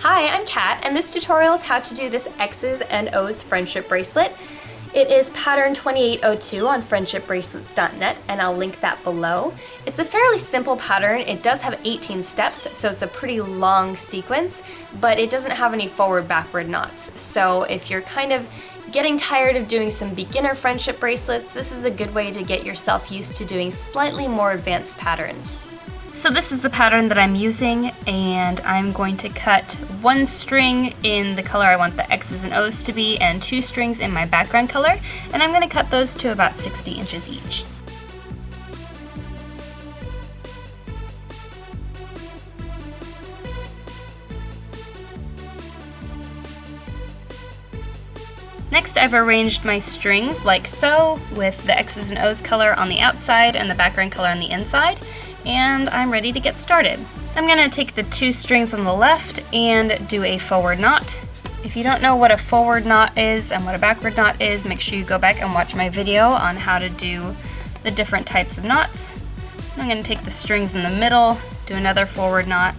Hi, I'm Kat, and this tutorial is how to do this X's and O's friendship bracelet. It is pattern 2802 on friendshipbracelets.net, and I'll link that below. It's a fairly simple pattern. It does have 18 steps, so it's a pretty long sequence, but it doesn't have any forward-backward knots. So if you're kind of getting tired of doing some beginner friendship bracelets, this is a good way to get yourself used to doing slightly more advanced patterns. So this is the pattern that I'm using, and I'm going to cut one string in the color I want the X's and O's to be, and two strings in my background color, and I'm going to cut those to about 60 inches each. Next, I've arranged my strings like so, with the X's and O's color on the outside and the background color on the inside, and I'm ready to get started. I'm going to take the two strings on the left and do a forward knot. If you don't know what a forward knot is and what a backward knot is, make sure you go back and watch my video on how to do the different types of knots. I'm going to take the strings in the middle, do another forward knot,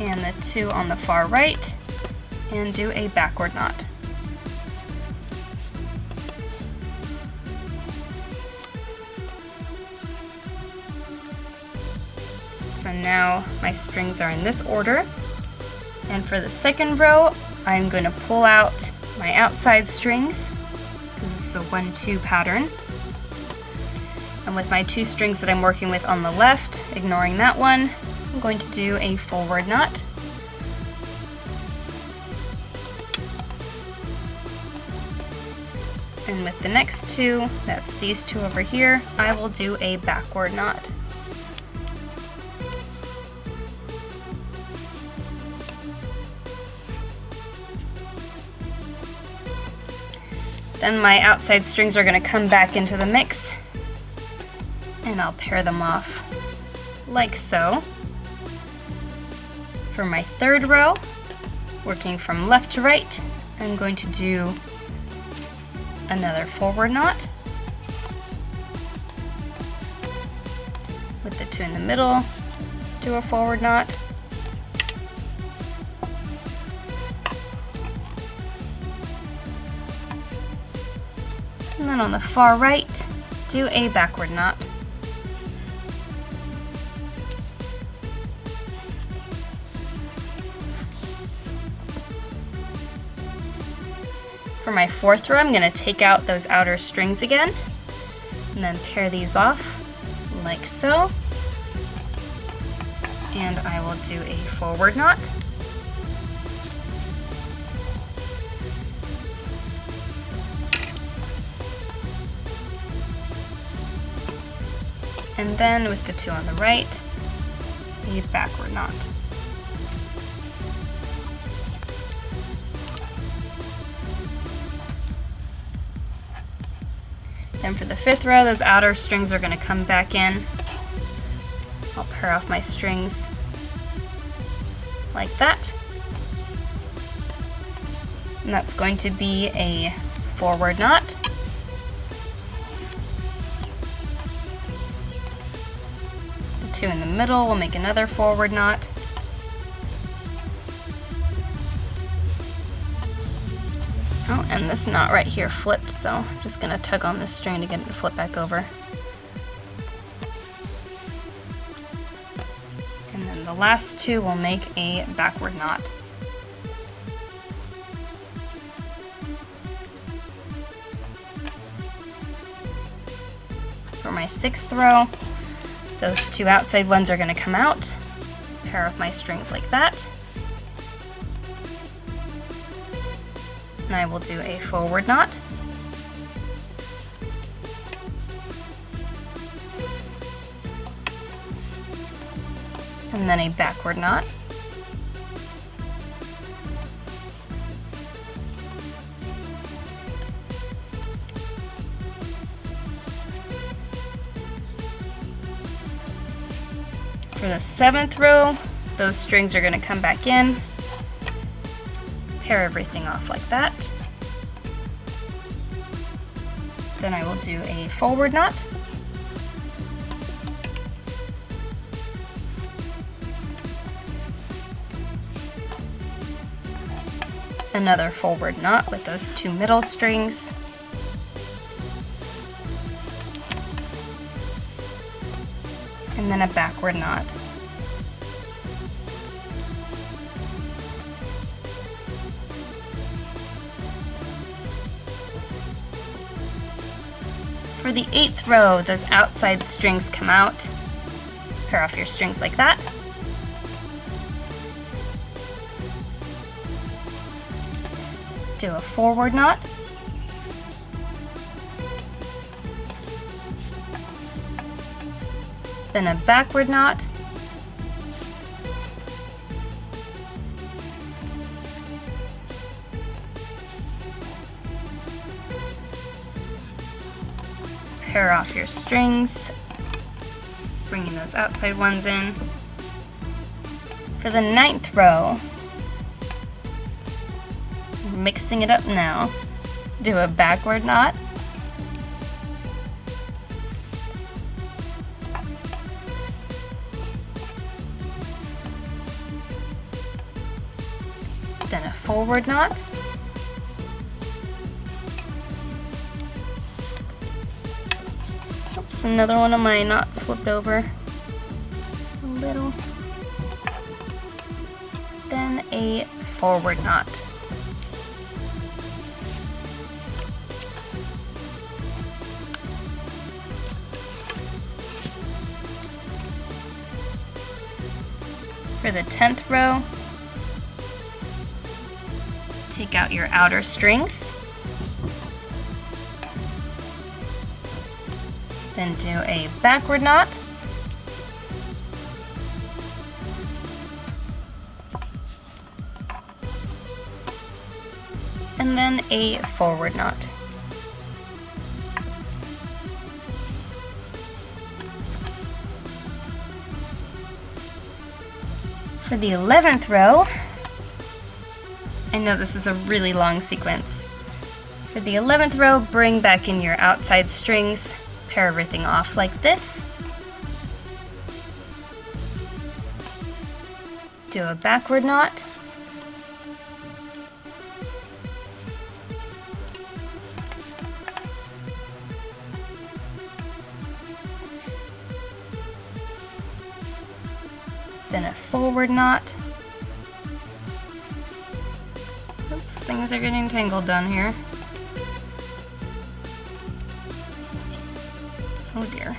and the two on the far right, and do a backward knot. So now my strings are in this order, and for the second row I'm going to pull out my outside strings because this is a 1-2 pattern, and with my two strings that I'm working with on the left, ignoring that one, I'm going to do a forward knot, and with the next two, that's these two over here, I will do a backward knot. Then my outside strings are going to come back into the mix, and I'll pair them off like so. For my third row, working from left to right, I'm going to do another forward knot with the two in the middle, do a forward knot, and then on the far right, do a backward knot. For my fourth row, I'm going to take out those outer strings again, and then pair these off like so, and I will do a forward knot. And then with the two on the right, a backward knot. Then for the fifth row, those outer strings are going to come back in. I'll pair off my strings like that. And that's going to be a forward knot. Two in the middle, we'll make another forward knot. Oh, and this knot right here flipped, so I'm just going to tug on this string to get it to flip back over. And then the last two will make a backward knot. For my sixth row, those two outside ones are going to come out, pair off my strings like that, and I will do a forward knot, and then a backward knot, For the seventh row, those strings are going to come back in, Pair everything off like that. Then I will do a forward knot. Another forward knot with those two middle strings. And then a backward knot. For the 8th row, those outside strings come out. Pair off your strings like that. Do a forward knot. Then a backward knot. Pair off your strings, bringing those outside ones in. For the 9th row, mixing it up now, do a backward knot, then a forward knot, oops, another one of my knots slipped over a little, then a forward knot. For the 10th row, take out your outer strings, then do a backward knot, and then a forward knot. For the 11th row, I know this is a really long sequence. For the 11th row, bring back in your outside strings, pair everything off like this. Do a backward knot. Then a forward knot. Oops, things are getting tangled down here. Oh dear.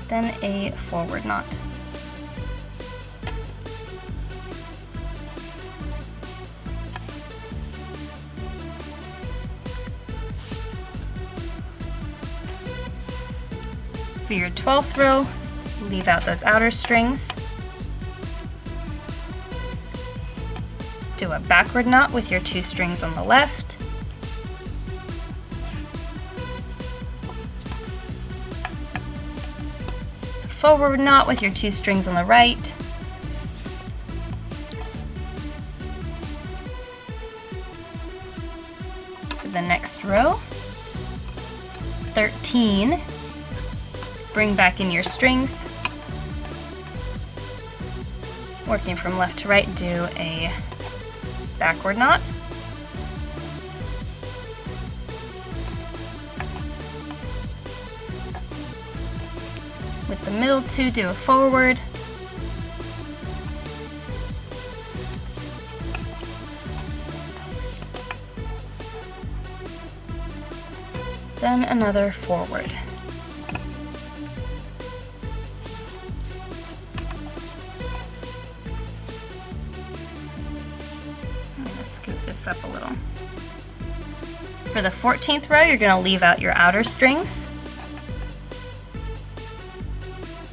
Then a forward knot. For your 12th row, leave out those outer strings. Do a backward knot with your two strings on the left. Forward knot with your two strings on the right. For the next row, 13. Bring back in your strings. Working from left to right, do a backward knot. With the middle two, do a forward. Then another forward. Scoop this up a little. For the 14th row, you're going to leave out your outer strings.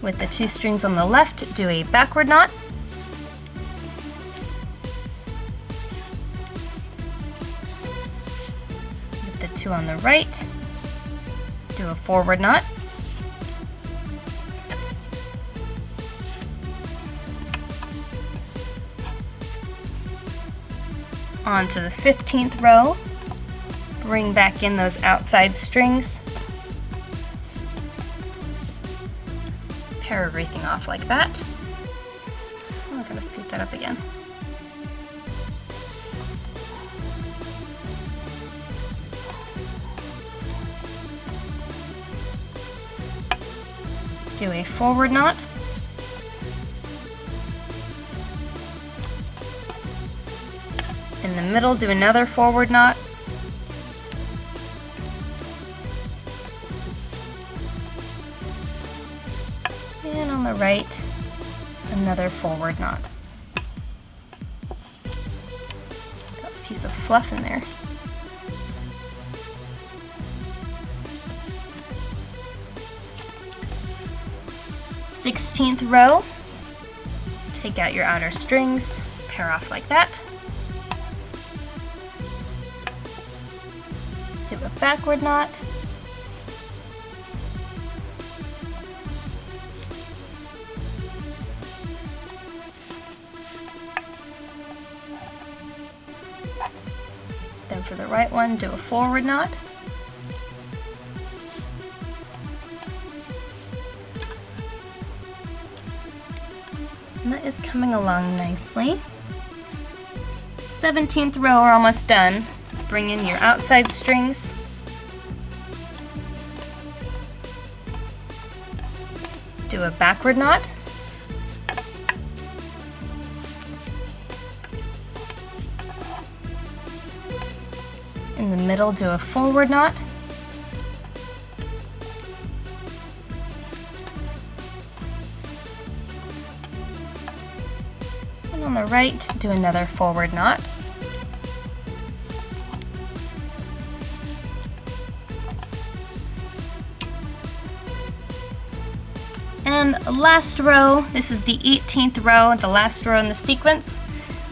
With the two strings on the left, do a backward knot. With the two on the right, Do a forward knot. Onto the 15th row, bring back in those outside strings, pair everything off like that. Oh, I gotta speed that up again. Do a forward knot. In the middle, do another forward knot. And on the right, another forward knot. Got a piece of fluff in there. Sixteenth row, take out your outer strings, pair off like that. Do a backward knot. Then for the right one, do a forward knot. And that is coming along nicely. 17th row, we're almost done. Bring in your outside strings. Do a backward knot. In the middle, do a forward knot. And on the right, do another forward knot. And last row, this is the 18th row, the last row in the sequence.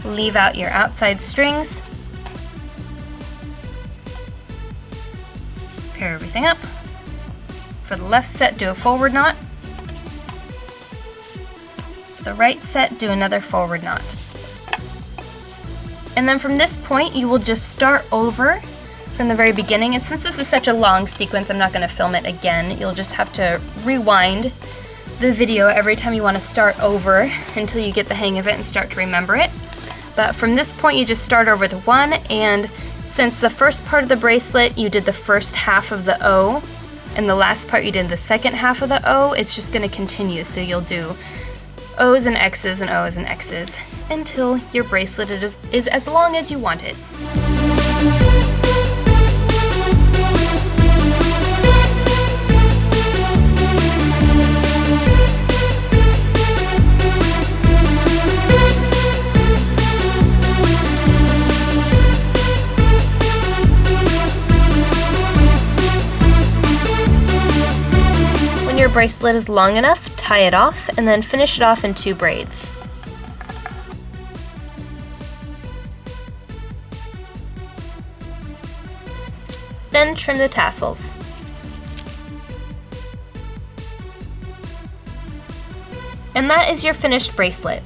Leave out your outside strings. Pair everything up. For the left set, do a forward knot. For the right set, do another forward knot. And then from this point, you will just start over from the very beginning. And since this is such a long sequence, I'm not going to film it again. You'll just have to rewind the video every time you want to start over until you get the hang of it and start to remember it. But from this point, you just start over with one, and since the first part of the bracelet you did the first half of the O and the last part you did the second half of the O, it's just going to continue. So you'll do O's and X's and O's and X's until your bracelet is as long as you want it. When your bracelet is long enough, tie it off and then finish it off in 2 braids. Then trim the tassels. And that is your finished bracelet.